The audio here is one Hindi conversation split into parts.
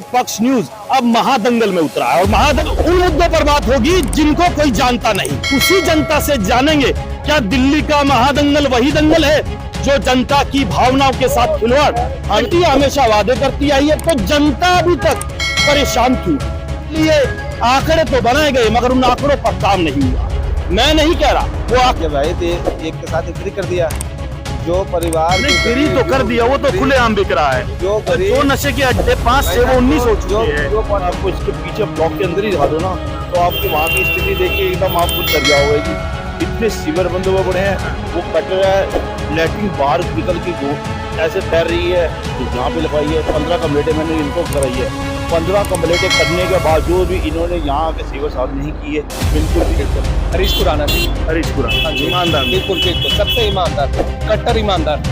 पक्ष न्यूज अब महादंगल में उतरा है और महादंगल उन मुद्दों पर बात होगी जिनको कोई जानता नहीं। उसी जनता से जानेंगे क्या दिल्ली का महादंगल वही दंगल है जो जनता की भावनाओं के साथ खिलवाड़। पार्टी हमेशा वादे करती आई है, तो जनता अभी तक परेशान क्यों? इसलिए आंकड़े तो बनाए गए मगर उन आंकड़ों पर काम नहीं हुआ। मैं नहीं कह रहा वो जब आए थे एक के साथ फ्री कर दिया, जो परिवार फ्री तो कर दिया, वो तो खुलेआम बिक रहा है। जो नशे के अड्डे 5 से वो 19 हो चुके हैं। आपको इसके पीछे ब्लॉक के अंदर ही दिखा दो ना, तो आपके वहाँ की स्थिति देख के एकदम आप कुछ डर जाओगे कि इतने सीवर बंद हुए पड़े हैं। वो कट रहा है, लेटरिन बाहर निकल के ऐसे तैर रही है, यहाँ पे लगाई है। 15 कम्प्लेटें मैंने इनको कराई है। 15 कम्प्लेटें करने के बावजूद भी इन्होंने यहाँ के सीवर साफ नहीं की है। बिल्कुल हरीश खुराना जी, हरीश खुराना ईमानदार, बिल्कुल बिल्कुल सबसे ईमानदार, कट्टर ईमानदार।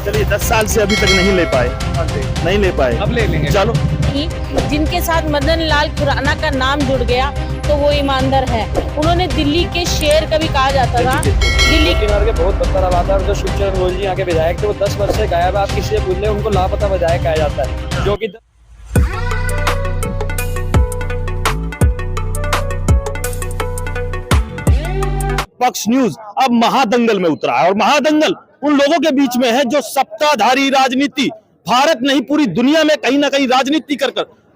चलिए 10 साल से अभी तक नहीं ले पाए, नहीं ले पाए, अब ले लेंगे। चलो जिनके साथ मदन लाल खुराना का नाम जुड़ गया तो वो ईमानदार है। उन्होंने दिल्ली के शेर कभी कहा जाता था। दिल्ली किनारे के बहुत बदतर हालात है और जो शिवचरण रोज जी यहाँ के विधायक थे वो 10 वर्ष से गायब है। आप किसी से पूछ ले, उनको लापता विधायक कहा जाता है, जो कि पक्ष न्यूज अब महादंगल में उतरा है और महादंगल उन लोगों के बीच में है जो सत्ताधारी राजनीति, भारत नहीं पूरी दुनिया में कहीं ना कहीं राजनीति कर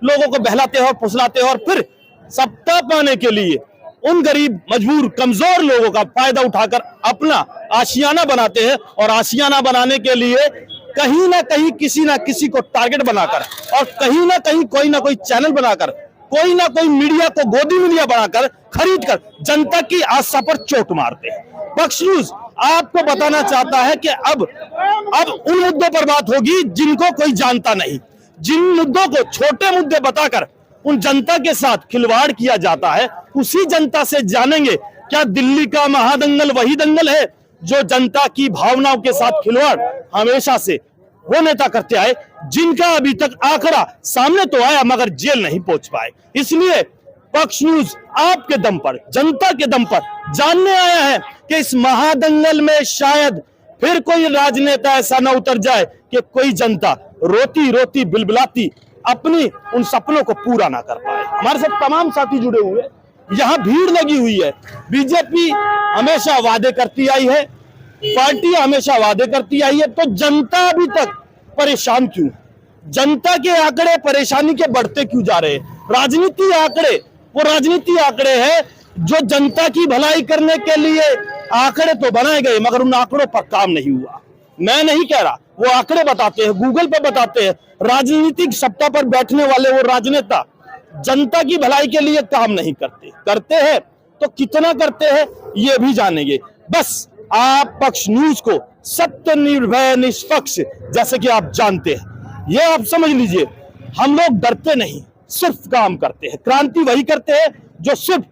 लोगों को बहलाते हैं और फुसलाते हैं और फिर सत्ता पाने के लिए उन गरीब, मजबूर, कमजोर लोगों का फायदा उठाकर अपना आशियाना बनाते हैं। और आशियाना बनाने के लिए कहीं ना कहीं किसी ना किसी को टारगेट बनाकर और कहीं ना कहीं कोई ना कोई चैनल बनाकर, कोई ना कोई मीडिया को गोदी मीडिया बनाकर खरीद कर जनता की आशा पर चोट मारते हैं। पक्ष न्यूज आपको बताना चाहता है कि अब उन मुद्दों पर बात होगी जिनको कोई जानता नहीं। जिन मुद्दों को छोटे मुद्दे बताकर उन जनता के साथ खिलवाड़ किया जाता है, उसी जनता से जानेंगे क्या दिल्ली का महादंगल वही दंगल है जो जनता की भावनाओं के साथ खिलवाड़ हमेशा से वो नेता करते आए, जिनका अभी तक आंकड़ा सामने तो आया मगर जेल नहीं पहुंच पाए। इसलिए पक्ष न्यूज आपके दम पर, जनता के दम पर जानने आया है कि इस महादंगल में शायद फिर कोई राजनेता ऐसा न उतर जाए कि कोई जनता रोती रोती बिलबिलाती अपनी उन सपनों को पूरा ना कर पाए। हमारे साथ तमाम साथी जुड़े हुए, यहाँ भीड़ लगी हुई है। बीजेपी हमेशा वादे करती आई है, पार्टी हमेशा वादे करती आई है, तो जनता अभी तक परेशान क्यों? जनता के आंकड़े परेशानी के बढ़ते क्यों जा रहे हैं? राजनीति आंकड़े वो राजनीति आंकड़े हैं जो जनता की भलाई करने के लिए आंकड़े तो बनाए गए मगर उन आंकड़ों पर काम नहीं हुआ। मैं नहीं कह रहा, वो आंकड़े बताते हैं, गूगल पे बताते हैं। राजनीतिक सत्ता पर बैठने वाले वो राजनेता जनता की भलाई के लिए काम नहीं करते हैं तो कितना करते हैं ये भी जानेंगे। बस आप पक्ष न्यूज को सत्य, निर्भय, निष्पक्ष जैसे कि आप जानते हैं, ये आप समझ लीजिए। हम लोग डरते नहीं, सिर्फ काम करते हैं। क्रांति वही करते हैं जो सिर्फ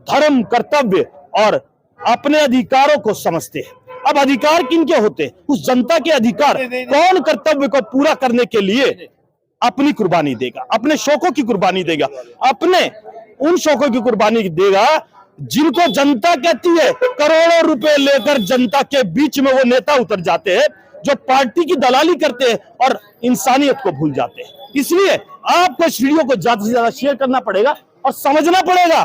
धर्म, कर्तव्य और अपने अधिकारों को समझते हैं। अब अधिकार किनके होते हैं? उस जनता के अधिकार। कौन कर्तव्य को पूरा करने के लिए अपनी कुर्बानी देगा, अपने शौकों की कुर्बानी देगा, अपने उन शौकों की कुर्बानी देगा जिनको जनता कहती है। करोड़ों रुपए लेकर जनता के बीच में वो नेता उतर जाते हैं जो पार्टी की दलाली करते हैं और इंसानियत को भूल जाते हैं। इसलिए आपको इस वीडियो को ज्यादा से ज्यादा शेयर करना पड़ेगा और समझना पड़ेगा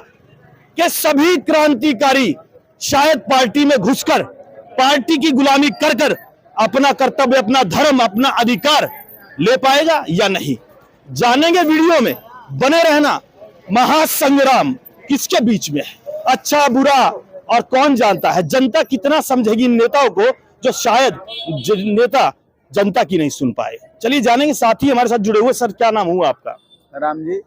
कि सभी क्रांतिकारी शायद पार्टी में घुसकर पार्टी की गुलामी कर अपना कर्तव्य, अपना धर्म, अपना अधिकार ले पाएगा या नहीं, जानेंगे वीडियो में। बने रहना। महासंग्राम किसके बीच में है? अच्छा बुरा और कौन जानता है? जनता कितना समझेगी इन नेताओं को जो शायद नेता जनता की नहीं सुन पाए। चलिए जानेंगे। साथी हमारे साथ जुड़े हुए। सर क्या नाम हुआ आपका? राम जी।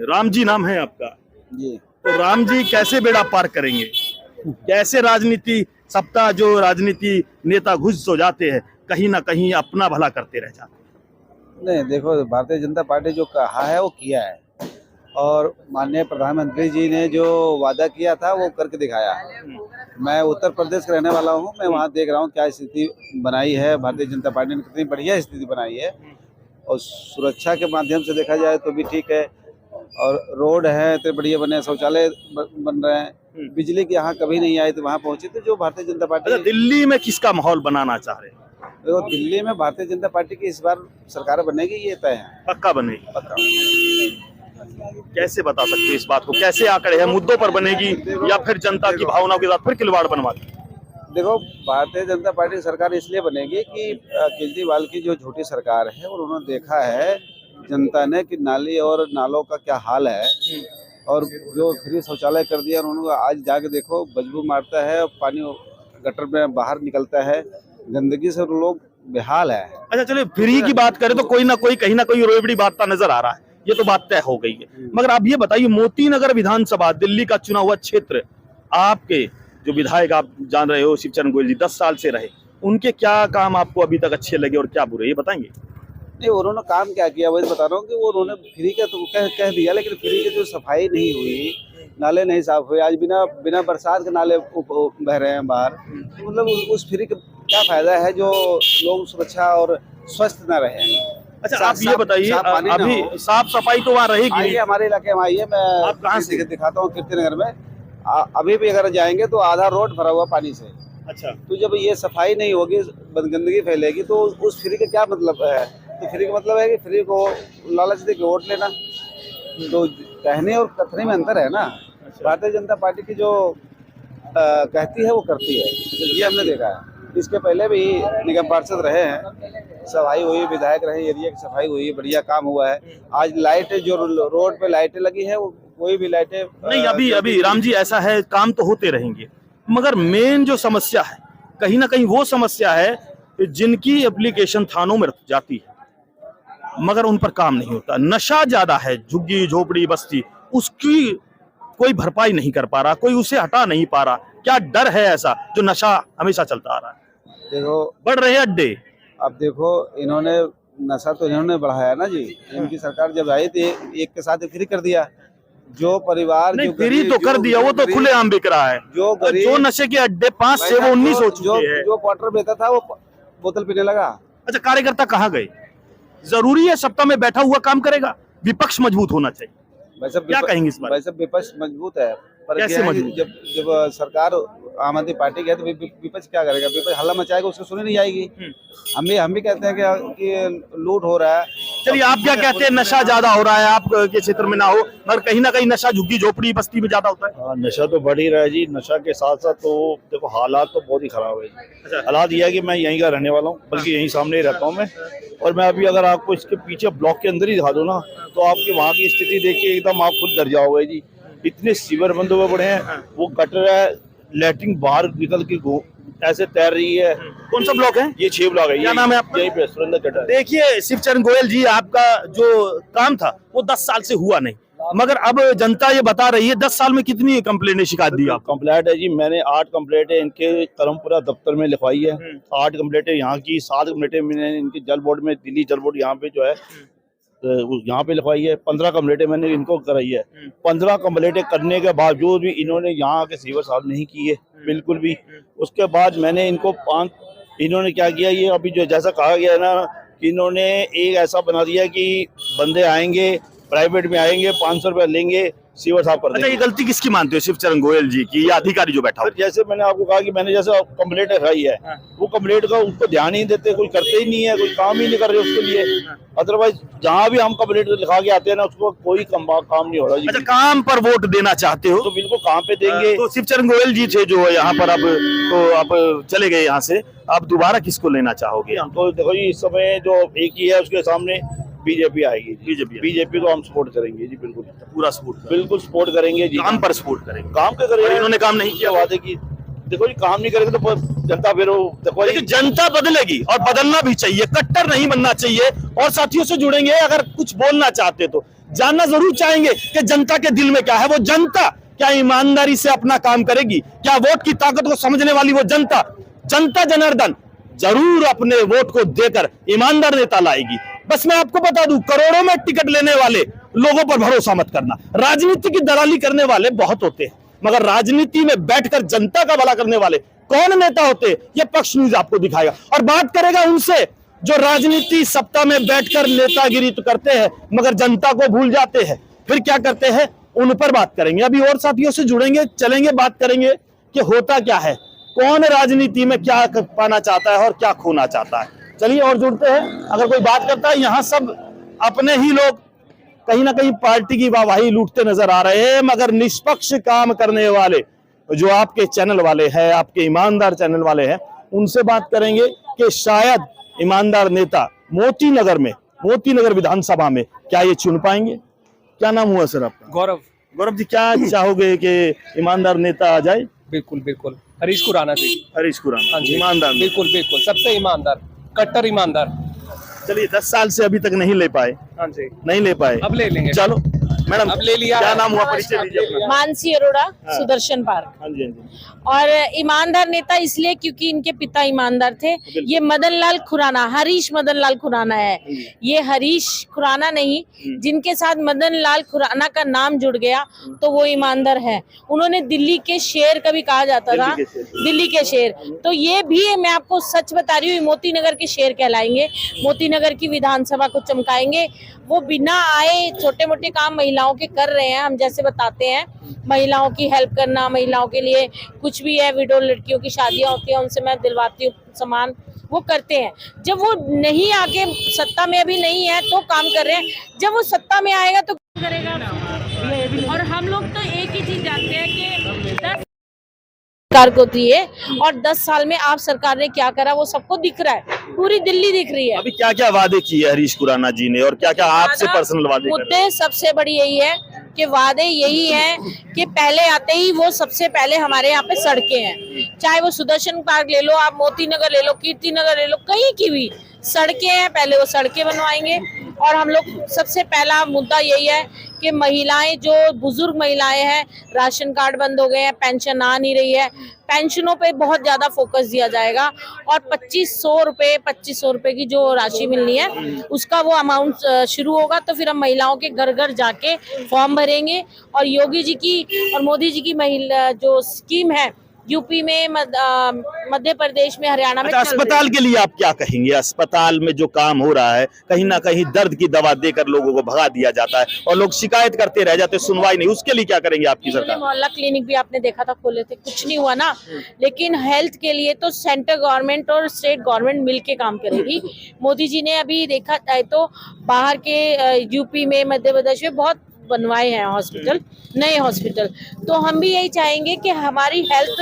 राम जी नाम है आपका जी। तो राम जी कैसे बेड़ा पार करेंगे? कैसे राजनीति सत्ता, जो राजनीति नेता घुस हो जाते हैं, कहीं ना कहीं अपना भला करते रह जाते हैं? नहीं देखो, भारतीय जनता पार्टी जो कहा है वो किया है और माननीय प्रधानमंत्री जी ने जो वादा किया था वो करके दिखाया। मैं उत्तर प्रदेश का रहने वाला हूँ, मैं वहाँ देख रहा हूँ क्या स्थिति बनाई है भारतीय जनता पार्टी ने, कितनी बढ़िया स्थिति बनाई है। और सुरक्षा के माध्यम से देखा जाए तो भी ठीक है, और रोड है इतने बढ़िया बने, शौचालय बन रहे हैं, बिजली की यहाँ कभी नहीं आई तो वहाँ पहुंची। तो जो भारतीय जनता पार्टी दिल्ली में किसका माहौल बनाना चाह रहे हैं? देखो दिल्ली में भारतीय जनता पार्टी की इस बार सरकार बनेगी, ये तय है। पक्का बनेगी। पक्का। कैसे बता सकते हैं इस बात को, कैसे आंकड़े हैं, मुद्दों पर बनेगी या फिर जनता की भावनाओं के साथ फिर खिलवाड़ बनवा दी? देखो भारतीय जनता पार्टी की सरकार इसलिए बनेगी कि केजरीवाल की जो झूठी सरकार है और उन्होंने देखा है जनता ने कि नाली और नालों का क्या हाल है, और जो फ्री शौचालय कर दिया उन्होंने, आज जाके देखो बदबू मारता है, पानी गटर में बाहर निकलता है, गंदगी से लोग बेहाल है। अच्छा चलिए, फ्री की बात करें तो कोई ना कोई कहीं ना कोई रोएबड़ी बात नजर आ रहा है, ये तो बात तय हो गई है। मगर आप ये बताइए, मोती नगर विधानसभा दिल्ली का चुना हुआ क्षेत्र, आपके जो विधायक आप जान रहे हो शिवचरण गोयल जी 10 साल से रहे, उनके क्या काम आपको अभी तक अच्छे लगे और क्या बुरे, ये बताएंगे? नहीं, उन्होंने काम क्या किया वही बता रहा हूँ कि वो उन्होंने फ्री का तो कह दिया, लेकिन फ्री की जो सफाई नहीं हुई, नाले नहीं साफ हुए, आज बिना बरसात के नाले बह रहे हैं बाहर, तो मतलब उस फ्री का क्या फायदा है जो लोग सुरक्षा और स्वस्थ न रहे। अच्छा आप ये बताइए, अभी साफ सफाई तो वहाँ रहेगी? आइए हमारे इलाके में आइए, मैं आप कहाँ से दिखाता हूँ, कीर्तिनगर में अभी भी अगर जाएंगे तो आधा रोड भरा हुआ पानी से। अच्छा, तो जब ये सफाई नहीं होगी, गंदगी फैलेगी, तो उस फ्री का क्या मतलब है? तो फ्री का मतलब है कि फ्री को लालच दे के वोट लेना, तो कहने और कथने में अंतर है ना। भारतीय जनता पार्टी की जो कहती है वो करती है, ये हमने देखा है। इसके पहले भी निगम पार्षद रहे हैं, सफाई हुई, विधायक रहे, एरिया की सफाई हुई, बढ़िया काम हुआ है। आज लाइटें जो रोड पे लाइटें लगी है, वो कोई भी लाइटें नहीं, अभी राम जी ऐसा है, काम तो होते रहेंगे, मगर मेन जो समस्या है कहीं ना कहीं वो समस्या है जिनकी एप्लीकेशन थानों में जाती है मगर उन पर काम नहीं होता। नशा ज्यादा है, झुग्गी झोपड़ी बस्ती, उसकी कोई भरपाई नहीं कर पा रहा, कोई उसे हटा नहीं पा रहा। क्या डर है ऐसा जो नशा हमेशा चलता आ रहा है? देखो बढ़ रहे अड्डे। अब देखो, इन्होंने नशा तो इन्होंने बढ़ाया ना जी। इनकी सरकार जब आई थी एक के साथ फ्री कर दिया। जो परिवार नहीं, फ्री तो कर दिया, वो तो खुलेआम बिक रहा है। जो नशे के अड्डे 5 से वो 19 हो चुके हैं। जो क्वार्टर बेचता था वो बोतल पीने लगा। अच्छा, कार्यकर्ता कहाँ गए? जरूरी है सत्ता में बैठा हुआ काम करेगा, विपक्ष मजबूत होना चाहिए। क्या कहेंगे इस बार? वैसे विपक्ष मजबूत है, पर कैसे मजबूत? जब सरकार आम आदमी पार्टी की है तो विपक्ष क्या करेगा? विपक्ष हल्ला मचाएगा, उसको सुनी नहीं आएगी। हम भी कहते हैं कि लूट हो रहा है। चलिए, आप क्या कहते हैं? नशा ज्यादा हो रहा है, आपके क्षेत्र में ना हो मगर कहीं ना कहीं नशा झुग्गी झोपड़ी बस्ती में ज्यादा होता है। नशा तो बढ़ ही रहा है जी। नशा के साथ साथ तो देखो हालात तो बहुत ही खराब है। अच्छा। हालात यह है कि मैं यहीं का रहने वाला हूँ, बल्कि यहीं सामने ही रहता हूँ मैं। और मैं अभी अगर आपको इसके पीछे ब्लॉक के अंदर ही दिखा दूँ ना, तो आपकी वहाँ की स्थिति देख के एकदम आप खुद डर जाओगे जी। इतने सीवर बंद हुए पड़े हैं, वो गटर है, लैट्रिन बाहर निकल के ऐसे तैर रही है। कौन सा ब्लॉक है? ये 6 ब्लॉक है। क्या नाम है आपका? यहीं पे सुरेंद्र कटर। देखिए शिवचरण गोयल जी, आपका जो काम था वो 10 साल से हुआ नहीं, मगर अब जनता ये बता रही है 10 साल में कितनी कंप्लेंट शिकायत दी आप? कंप्लेंट है जी, मैंने 8 कंप्लेंटें इनके करमपुरा दफ्तर में लिखवाई है। 8 कंप्लेंटें यहाँ की, 7 कंप्लेंटें मैंने इनके जल बोर्ड में, दिल्ली जल बोर्ड यहाँ पे जो है यहाँ पे लिखवाई है। 15 कंप्लेंटें मैंने इनको कराई है। 15 कंप्लेंटें करने के बावजूद भी इन्होंने यहाँ के सीवर साफ नहीं किए बिल्कुल भी। उसके बाद मैंने इनको इन्होंने क्या किया, ये अभी जो जैसा कहा गया है ना कि इन्होंने एक ऐसा बना दिया कि बंदे आएंगे, प्राइवेट में आएंगे, 500 रुपया लेंगे, सीवर साफ कर देंगे। अच्छा, ये गलती किसकी मानते हो शिवचरण गोयल जी की या अधिकारी जो बैठा हो? जैसे मैंने आपको कहा कि मैंने जैसे कंप्लेंट लिखाई है, वो कंप्लेंट का उसको ध्यान ही देते, कोई करते ही नहीं है, कोई काम ही नहीं कर रहे उसके लिए। अदरवाइज जहाँ भी हम कंप्लेंट लिखा के आते हैं ना, उसको कोई काम नहीं हो रहा जी। अच्छा, काम पर वोट देना चाहते हो तो बिल्कुल काम पे देंगे। तो शिवचरण गोयल जी थे जो यहाँ पर, अब तो आप चले गए यहाँ से, अब दोबारा किसको लेना चाहोगे? तो देखो जी, इस समय जो एक ही है उसके सामने बीजेपी आएगी। बीजेपी को हम सपोर्ट करेंगे जी, बिल्कुल पूरा सपोर्ट, बिल्कुल सपोर्ट करेंगे जी। काम पर सपोर्ट करेंगे। काम के करेंगे, इन्होंने काम नहीं किया, वादे की। देखो जी, काम नहीं करेंगे तो जनता फिर देखो, लेकिन जनता बदलेगी और बदलना भी चाहिए, कट्टर नहीं बनना चाहिए। और साथियों से जुड़ेंगे, अगर कुछ बोलना चाहते तो जानना जरूर चाहेंगे कि जनता के दिल में क्या है। वो जनता क्या ईमानदारी से अपना काम करेगी? क्या वोट की ताकत को समझने वाली वो जनता जनार्दन जरूर अपने वोट को देकर ईमानदार नेता लाएगी। बस मैं आपको बता दूं, करोड़ों में टिकट लेने वाले लोगों पर भरोसा मत करना। राजनीति की दलाली करने वाले बहुत होते हैं, मगर राजनीति में बैठकर जनता का भला करने वाले कौन नेता होते हैं, ये पक्ष न्यूज आपको दिखाएगा। और बात करेगा उनसे जो राजनीति सत्ता में बैठकर नेतागिरी तो करते हैं मगर जनता को भूल जाते हैं। फिर क्या करते हैं, उन पर बात करेंगे। अभी और साथियों से जुड़ेंगे, चलेंगे, बात करेंगे कि होता क्या है, कौन राजनीति में क्या पाना चाहता है और क्या खोना चाहता है। चलिए और जुड़ते हैं। अगर कोई बात करता है, यहाँ सब अपने ही लोग कहीं ना कहीं पार्टी की वाहवाही लूटते नजर आ रहे हैं, मगर निष्पक्ष काम करने वाले जो आपके चैनल वाले हैं, आपके ईमानदार चैनल वाले हैं, उनसे बात करेंगे कि शायद ईमानदार नेता मोती नगर विधानसभा में क्या ये चुन पाएंगे। क्या नाम हुआ सर आपका? गौरव। गौरव जी, क्या चाहोगे कि ईमानदार नेता आ जाए? बिल्कुल बिल्कुल, हरीश खुराना जी। हरीश खुराना, हाँ जी, ईमानदार। बिल्कुल बिल्कुल, सबसे ईमानदार, कट्टर ईमानदार। चलिए 10 साल से अभी तक नहीं ले पाए, हाँ जी, नहीं ले पाए, अब ले लेंगे। चलो मैडम, अब ले लिया क्या है। नाम हुआ, परिचय दीजिए अपना। मानसी अरोड़ा, सुदर्शन पार्क। हाँ जी, हाँ जी। और ईमानदार नेता इसलिए क्योंकि इनके पिता ईमानदार थे। ये मदन लाल खुराना, हरीश मदन लाल खुराना है, ये हरीश खुराना नहीं। जिनके साथ मदन लाल खुराना का नाम जुड़ गया तो वो ईमानदार है। उन्होंने दिल्ली के शेर कभी कहा जाता था, दिल्ली के शेर। तो ये भी मैं आपको सच बता रही हूँ, मोती नगर के शेर कहलाएंगे, मोती नगर की विधानसभा को चमकाएंगे। वो बिना आए छोटे मोटे काम महिलाओं के कर रहे हैं। हम जैसे बताते हैं, महिलाओं की हेल्प करना, महिलाओं के लिए कुछ भी है, विडो लड़कियों की शादियां होती हैं, उनसे मैं दिलवाती हूँ सामान, वो करते हैं। जब वो नहीं आके सत्ता में अभी नहीं है तो काम कर रहे हैं, जब वो सत्ता में आएगा तो करेगा। और हम लोग तो एक ही चीज जानते हैं कि 10 सरकार को थी है, और 10 साल में आप सरकार ने क्या करा वो सबको दिख रहा है, पूरी दिल्ली दिख रही है। अभी क्या क्या वादे किए हरीश खुराना जी ने और क्या क्या आपसे पर्सनल वादे कर रहे हैं? मुद्दे सबसे बड़ी यही है कि वादे यही है कि पहले आते ही वो सबसे पहले हमारे यहाँ पे सड़कें हैं, चाहे वो सुदर्शन पार्क ले लो, आप मोती नगर ले लो, कीर्ति नगर ले लो, कहीं की भी सड़कें हैं, पहले वो सड़कें बनवाएंगे। और हम लोग सबसे पहला मुद्दा यही है कि महिलाएं, जो बुजुर्ग महिलाएं हैं, राशन कार्ड बंद हो गए हैं, पेंशन आ नहीं रही है, पेंशनों पे बहुत ज्यादा फोकस दिया जाएगा। और 2500 रुपए की जो राशि मिलनी है उसका वो अमाउंट शुरू होगा, तो फिर हम महिलाओं के घर घर जाके फॉर्म भरेंगे। और योगी जी की और मोदी जी की महिला जो स्कीम है यूपी में, मध्य प्रदेश में, हरियाणा में, अच्छा, अस्पताल के लिए आप क्या कहेंगे? अस्पताल में जो काम हो रहा है, कहीं ना कहीं दर्द की दवा देकर लोगों को भगा दिया जाता है और लोग शिकायत करते रह जाते, सुनवाई नहीं, उसके लिए क्या करेंगे आपकी सरकार? मोहल्ला क्लिनिक भी आपने देखा था, खोले थे, कुछ नहीं हुआ ना। लेकिन हेल्थ के लिए तो सेंट्रल गवर्नमेंट और स्टेट गवर्नमेंट मिलके काम करेगी। मोदी जी ने अभी देखा जाए तो बाहर के यूपी में, मध्य प्रदेश में बहुत बनवाए हैं हॉस्पिटल, नए हॉस्पिटल। तो हम भी यही चाहेंगे कि हमारी हेल्थ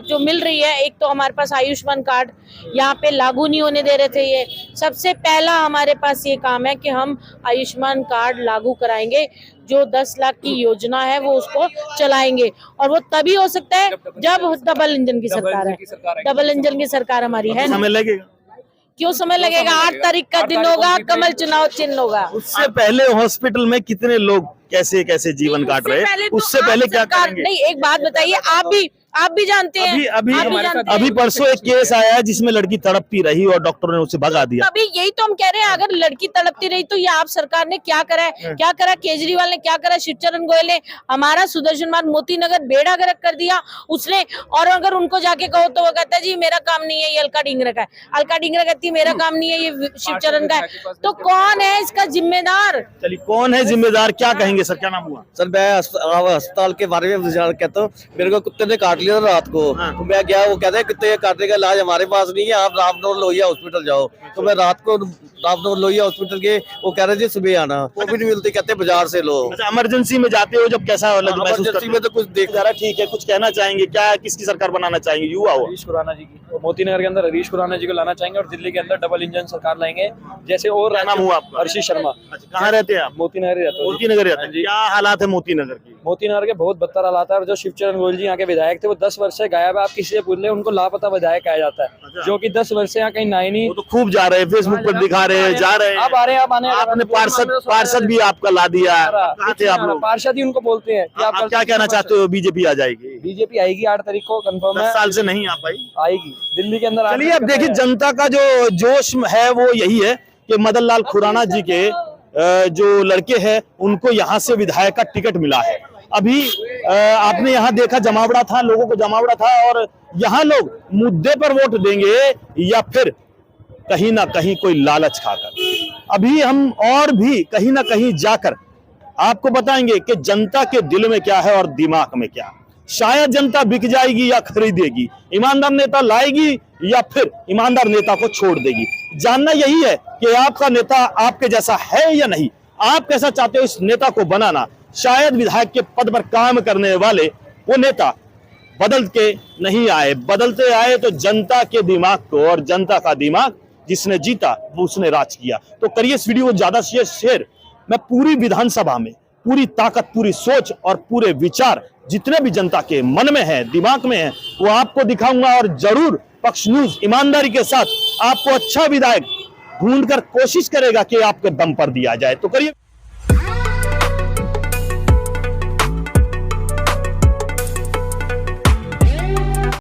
जो मिल रही है, एक तो हमारे पास आयुष्मान कार्ड यहाँ पे लागू नहीं होने दे रहे थे, ये सबसे पहला हमारे पास ये काम है कि हम आयुष्मान कार्ड लागू कराएंगे। जो 10 लाख की योजना है वो उसको चलाएंगे, और वो तभी हो सकता है जब डबल इंजन की सरकार है, डबल इंजन की सरकार हमारी है। समय लगेगा? क्यों समय लगेगा? 8 तारीख का दिन होगा, कमल चुनाव चिन्ह होगा। उससे पहले हॉस्पिटल में कितने लोग कैसे कैसे जीवन काट रहे हैं, उससे पहले क्या करेंगे? नहीं, एक बात बताइए, आप भी जानते हैं, अभी परसों एक केस आया है जिसमें लड़की तड़पती रही और डॉक्टरों ने उसे भगा दिया। अभी यही तो हम कह रहे हैं, अगर लड़की तड़पती रही तो ये आप सरकार ने क्या करा है? क्या करा केजरीवाल ने, क्या करा शिवचरण गोयल ने? हमारा सुदर्शन मार्ग मोती नगर बेड़ा गर्क कर दिया उसने। और अगर उनको जाके कहो तो वो कहता है जी मेरा काम नहीं है, ये अलका डिंगरा का है। अलका डिंगरा कहती है मेरा काम नहीं है, ये शिवचरण का है। तो कौन है इसका जिम्मेदार? चलिए, कौन है जिम्मेदार, क्या कहेंगे सर? क्या नाम हुआ सर? मैं अस्पताल के बारे में कहता हूँ। मेरे को कुत्ते ने काट लिया था रात को, तो मैं गया, वो कहते हैं कुत्ते काटने का इलाज हमारे पास नहीं है, आप रामनगर लोहिया हॉस्पिटल जाओ। तो मैं रात को रामनगर लोहिया हॉस्पिटल के, वो कह रहे थे सुबह आना, वो भी नहीं मिलती, कहते बाजार से लो। अच्छा, इमरजेंसी में जाते हो जब कैसा इमरजेंसी में तो कुछ देख जरा ठीक है, कुछ कहना चाहेंगे क्या? किसकी सरकार बनाना चाहेंगे? युवा हो? हरीश खुराना जी की, और मोती नगर के अंदर हरीश खुराना जी को लाना चाहेंगे, और दिल्ली के अंदर डबल इंजन सरकार लाएंगे। जैसे और क्या नाम हुआ आपका? हर्षित शर्मा। कहाँ रहते हैं आप? मोती नगर ही रहता हूँ। मोती नगर रहते हैं। क्या हालात है मोती नगर की? मोती नगर के बहुत बदतर हालात है। और जो शिवचरण गोयल जी यहाँ के विधायक थे, वो 10 वर्ष से गायब है। आप किसी से पूछ ले, उनको लापता विधायक कहा जाता है, जो कि 10 वर्ष से यहाँ कहीं नाई नहीं। वो तो खूब जा रहे हैं, फेसबुक पर दिखा रहे हैं, जा रहे हैं। अब आ रहे हैं, अब आने, आपने पार्षद भी आपका ला दिया। कहाँ थे आप लोग? पार्षद ही उनको बोलते हैं कि आप क्या कहना चाहते हो? बीजेपी आ जाएगी? बीजेपी आएगी 8 तारीख को, कंफर्म है। 10 साल से नहीं आ पाई, आएगी दिल्ली के अंदर। चलिए, अब देखिए जनता का जो जोश है वो यही है कि मदन लाल खुराना जी के जो लड़के हैं उनको यहाँ से विधायक का टिकट मिला है। अभी आपने यहाँ देखा जमावड़ा था, लोगों को जमावड़ा था, और यहाँ लोग मुद्दे पर वोट देंगे या फिर कहीं ना कहीं कोई लालच खाकर। अभी हम और भी कहीं ना कहीं जाकर आपको बताएंगे कि जनता के दिल में क्या है और दिमाग में क्या। शायद जनता बिक जाएगी या खरीदेगी, ईमानदार नेता लाएगी या फिर ईमानदार नेता को छोड़ देगी। जानना यही है कि आपका नेता आपके जैसा है या नहीं, आप कैसा चाहते हो इस नेता को बनाना। शायद विधायक के पद पर काम करने वाले वो नेता बदल के नहीं आए, बदलते आए तो जनता के दिमाग को, और जनता का दिमाग जिसने जीता वो उसने राज किया। तो करिए इस वीडियो को ज्यादा से शेयर। मैं पूरी विधानसभा में पूरी ताकत, पूरी सोच और पूरे विचार जितने भी जनता के मन में है, दिमाग में है, वो आपको दिखाऊंगा। और जरूर पक्ष न्यूज ईमानदारी के साथ आपको अच्छा विधायक ढूंढकर कोशिश करेगा कि आपके दम पर दिया जाए। तो करिए।